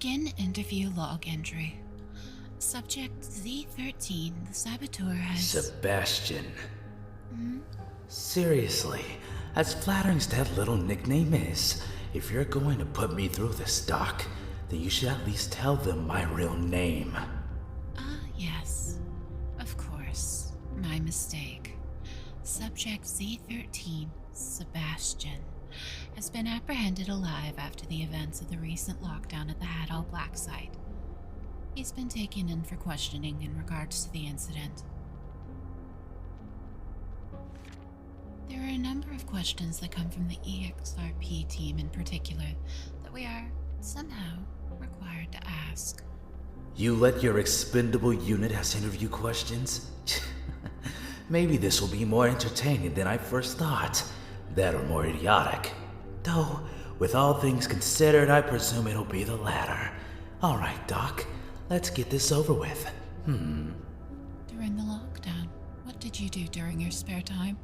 Begin interview log entry. Subject Z13, the saboteur has... Sebastian. Seriously, as flattering as that little nickname is, if you're going to put me through this, Doc, then you should at least tell them my real name. Yes. Of course. My mistake. Subject Z13, Sebastian, has been apprehended alive after the events of the recent lockdown at the Hat All Black site. He's been taken in for questioning in regards to the incident. There are a number of questions that come from the EXRP team in particular that we are, somehow, required to ask. You let your expendable unit ask interview questions? Maybe this will be more entertaining than I first thought. That or more idiotic. Though, with all things considered, I presume it'll be the latter. Alright, Doc, let's get this over with. During the lockdown, what did you do during your spare time?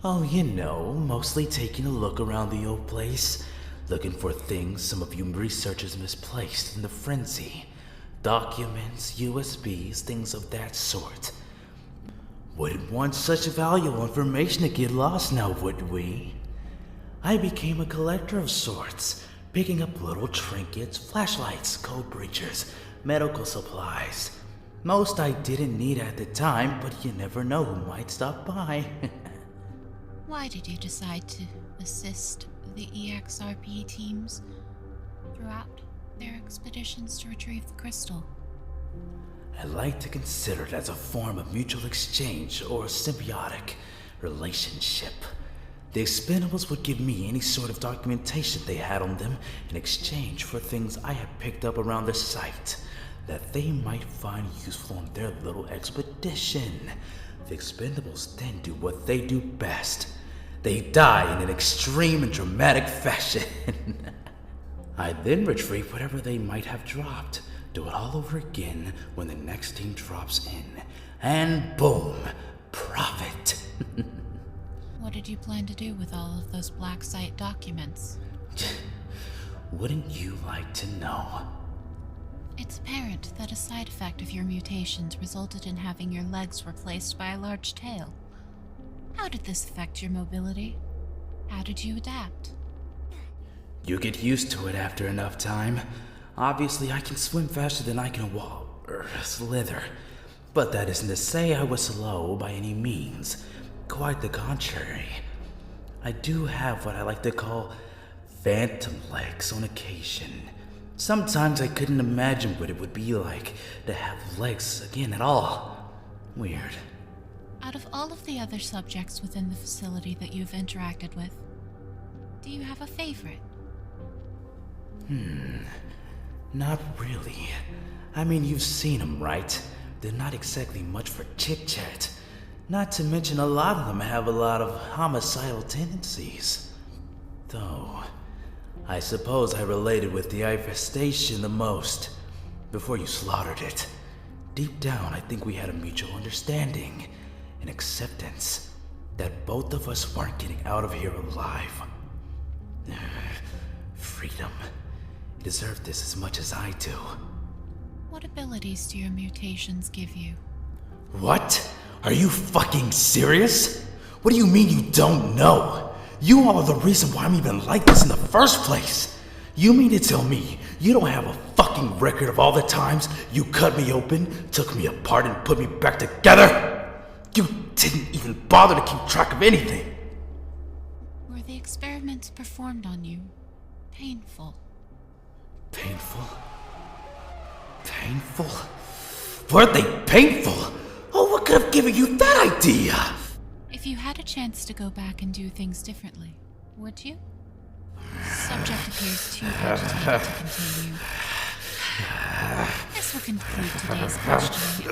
Oh, you know, mostly taking a look around the old place. Looking for things some of you researchers misplaced in the frenzy. Documents, USBs, things of that sort. Wouldn't want such valuable information to get lost now, would we? I became a collector of sorts, picking up little trinkets, flashlights, code breachers, medical supplies. Most I didn't need at the time, but you never know who might stop by. Why did you decide to assist the EXRP teams throughout their expeditions to retrieve the crystal? I like to consider it as a form of mutual exchange or symbiotic relationship. The Expendables would give me any sort of documentation they had on them in exchange for things I had picked up around the site that they might find useful on their little expedition. The Expendables then do what they do best. They die in an extreme and dramatic fashion. I then retrieve whatever they might have dropped, do it all over again when the next team drops in, and boom, profit. What did you plan to do with all of those black site documents? Wouldn't you like to know? It's apparent that a side effect of your mutations resulted in having your legs replaced by a large tail. How did this affect your mobility? How did you adapt? You get used to it after enough time. Obviously, I can swim faster than I can walk or slither. But that isn't to say I was slow by any means. Quite the contrary. I do have what I like to call phantom legs on occasion. Sometimes I couldn't imagine what it would be like to have legs again at all. Weird. Out of all of the other subjects within the facility that you've interacted with, do you have a favorite? Not really. I mean, you've seen them, right? They're not exactly much for chit-chat. Not to mention a lot of them have a lot of homicidal tendencies. Though, I suppose I related with the infestation the most. Before you slaughtered it. Deep down, I think we had a mutual understanding. An acceptance that both of us weren't getting out of here alive. Freedom. You deserve this as much as I do. What abilities do your mutations give you? What? Are you fucking serious? What do you mean you don't know? You all are the reason why I'm even like this in the first place. You mean to tell me you don't have a fucking record of all the times you cut me open, took me apart, and put me back together? You didn't even bother to keep track of anything. Were the experiments performed on you painful? Painful? Painful? Weren't they painful? Oh, what could have given you that idea? If you had a chance to go back and do things differently, would you? Subject appears too agitated to continue. This will conclude today's questioning.